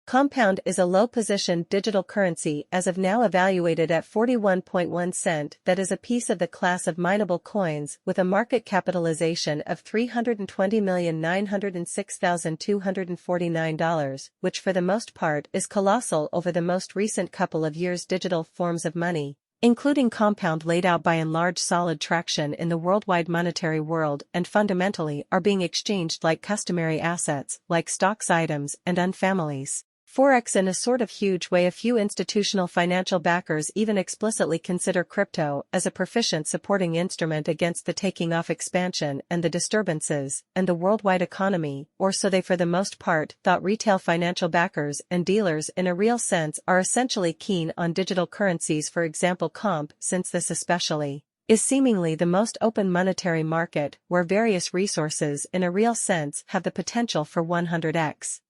Compound is a low-position digital currency as of now evaluated at 41.1 cent that is a piece of the class of mineable coins with a market capitalization of $320,906,249, which for the most part is colossal over the most recent couple of years. Digital forms of money, including compound, laid out by and large solid traction in the worldwide monetary world and fundamentally are being exchanged like customary assets, like stocks, items, and families. Forex in a sort of huge way. A few institutional financial backers even explicitly consider crypto as a proficient supporting instrument against the taking off expansion and the disturbances and the worldwide economy, or so they for the most part thought. Retail financial backers and dealers in a real sense are essentially keen on digital currencies. For example, Comp, since this especially is seemingly the most open monetary market where various resources in a real sense have the potential for 100x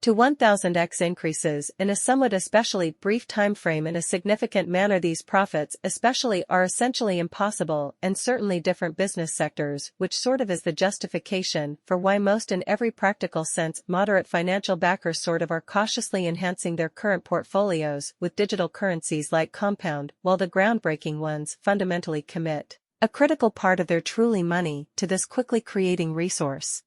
to 1000x increases in a somewhat especially brief time frame in a significant manner. These profits especially are essentially impossible and certainly different business sectors, which sort of is the justification for why most in every practical sense moderate financial backers sort of are cautiously enhancing their current portfolios with digital currencies like Compound, while the groundbreaking ones fundamentally commit a critical part of their truly money to this quickly creating resource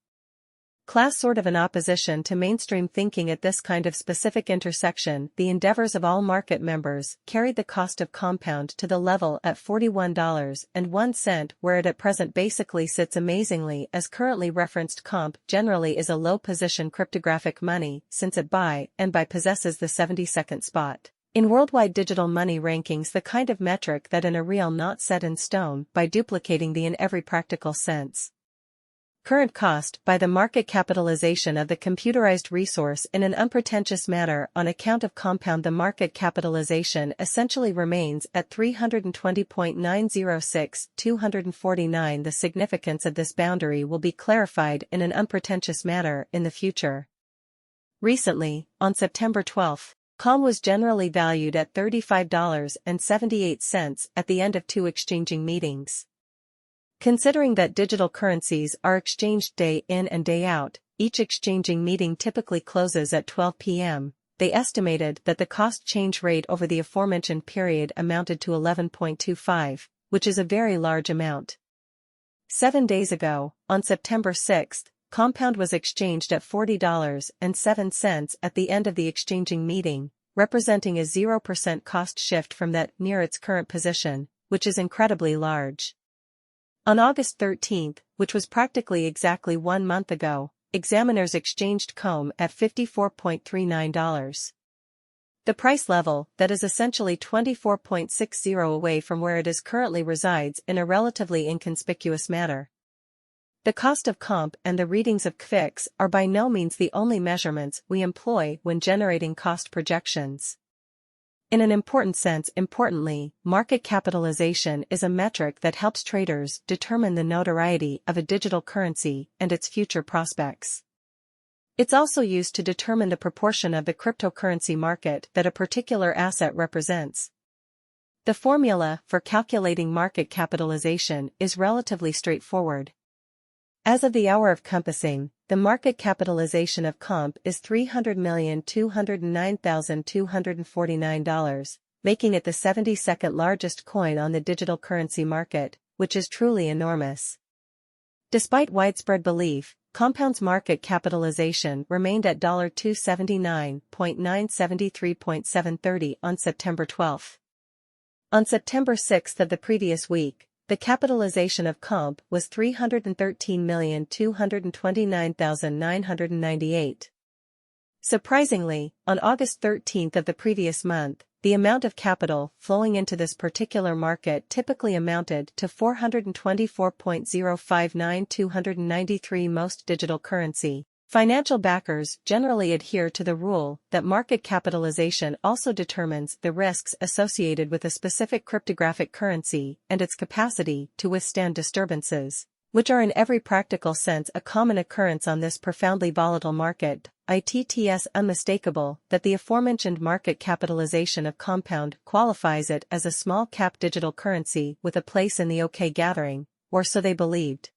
class. Sort of an opposition to mainstream thinking at this kind of specific intersection, the endeavors of all market members carried the cost of Compound to the level at $41.01, where it at present basically sits amazingly as currently referenced. Comp generally is a low-position cryptographic money since it by possesses the 72nd spot in worldwide digital money rankings, the kind of metric that in a real not set in stone by duplicating the in every practical sense current cost by the market capitalization of the computerized resource in an unpretentious manner. On account of Compound, the market capitalization essentially remains at $320.906,249. The significance of this boundary will be clarified in an unpretentious manner in the future. Recently, on September 12, COM was generally valued at $35.78 at the end of two exchanging meetings. Considering that digital currencies are exchanged day in and day out, each exchanging meeting typically closes at 12 p.m., they estimated that the cost change rate over the aforementioned period amounted to 11.25, which is a very large amount. 7 days ago, on September 6, Compound was exchanged at $40.07 at the end of the exchanging meeting, representing a 0% cost shift from that near its current position, which is incredibly large. On August 13, which was practically exactly 1 month ago, examiners exchanged COM at $54.39. The price level, that is essentially 24.60 away from where it is currently resides in a relatively inconspicuous manner. The cost of Comp and the readings of CFIX are by no means the only measurements we employ when generating cost projections. In an important sense, importantly, market capitalization is a metric that helps traders determine the notoriety of a digital currency and its future prospects. It's also used to determine the proportion of the cryptocurrency market that a particular asset represents. The formula for calculating market capitalization is relatively straightforward. As of the hour of compassing, the market capitalization of Comp is $300,209,249, making it the 72nd largest coin on the digital currency market, which is truly enormous. Despite widespread belief, Compound's market capitalization remained at $279.973.730 on September 12. On September 6 of the previous week, the capitalization of Comp was $313,229,998. Surprisingly, on August 13 of the previous month, the amount of capital flowing into this particular market typically amounted to $424.059,293. Most digital currency financial backers generally adhere to the rule that market capitalization also determines the risks associated with a specific cryptographic currency and its capacity to withstand disturbances, which are in every practical sense a common occurrence on this profoundly volatile market. It's unmistakable that the aforementioned market capitalization of Compound qualifies it as a small-cap digital currency with a place in the OK gathering, or so they believed.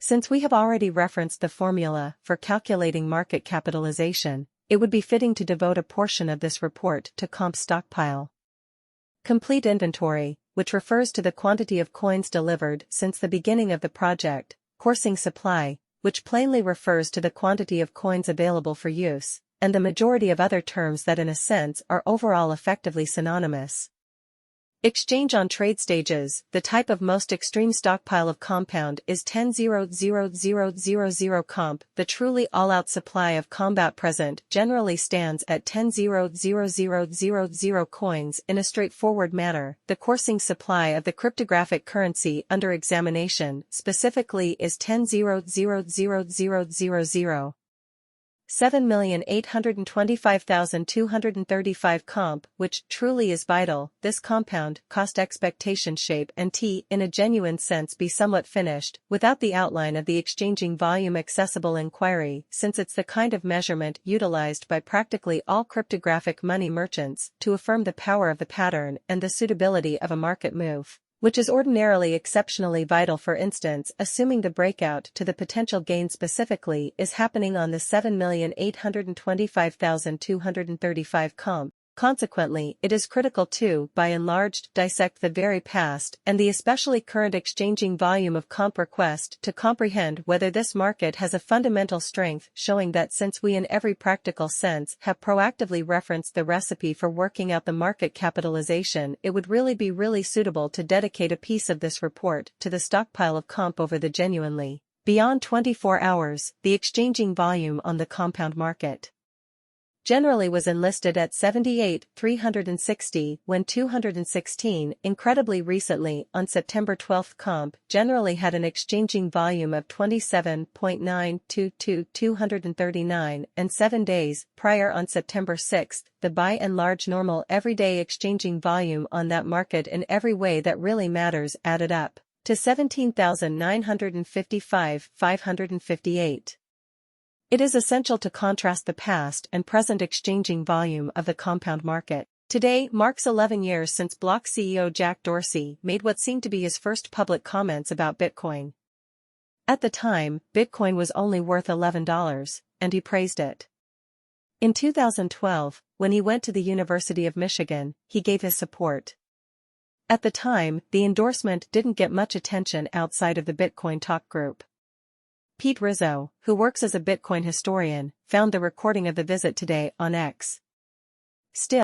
Since we have already referenced the formula for calculating market capitalization, it would be fitting to devote a portion of this report to comp stockpile. Complete inventory, which refers to the quantity of coins delivered since the beginning of the project. Coursing supply, which plainly refers to the quantity of coins available for use, and the majority of other terms that in a sense are overall effectively synonymous. Exchange on trade stages. The type of most extreme stockpile of compound is 10,000,000 comp. The truly all-out supply of combat present generally stands at 10,000,000 coins in a straightforward manner. The coursing supply of the cryptographic currency under examination specifically is 10,000,000. 7,825,235 comp, which truly is vital. This compound, cost expectation shape and T in a genuine sense be somewhat finished, without the outline of the exchanging volume accessible inquiry, since it's the kind of measurement utilized by practically all cryptographic money merchants to affirm the power of the pattern and the suitability of a market move, which is ordinarily exceptionally vital. For instance, assuming the breakout to the potential gain specifically is happening on the 7,825,235 comp. Consequently, it is critical to, by and large, dissect the very past and the especially current exchanging volume of comp request to comprehend whether this market has a fundamental strength, showing that since we in every practical sense have proactively referenced the recipe for working out the market capitalization, it would really be suitable to dedicate a piece of this report to the stockpile of comp over the genuinely, beyond 24 hours, the exchanging volume on the compound market. Generally was enlisted at 78,360 when 216, incredibly recently, on September 12 comp, generally had an exchanging volume of 27.922,239, and 7 days prior on September 6, the by and large normal everyday exchanging volume on that market in every way that really matters added up to 17,955,558. It is essential to contrast the past and present exchanging volume of the compound market. Today marks 11 years since Block CEO Jack Dorsey made what seemed to be his first public comments about Bitcoin. At the time, Bitcoin was only worth $11, and he praised it. In 2012, when he went to the University of Michigan, he gave his support. At the time, the endorsement didn't get much attention outside of the Bitcoin talk group. Pete Rizzo, who works as a Bitcoin historian, found the recording of the visit today on X. Still,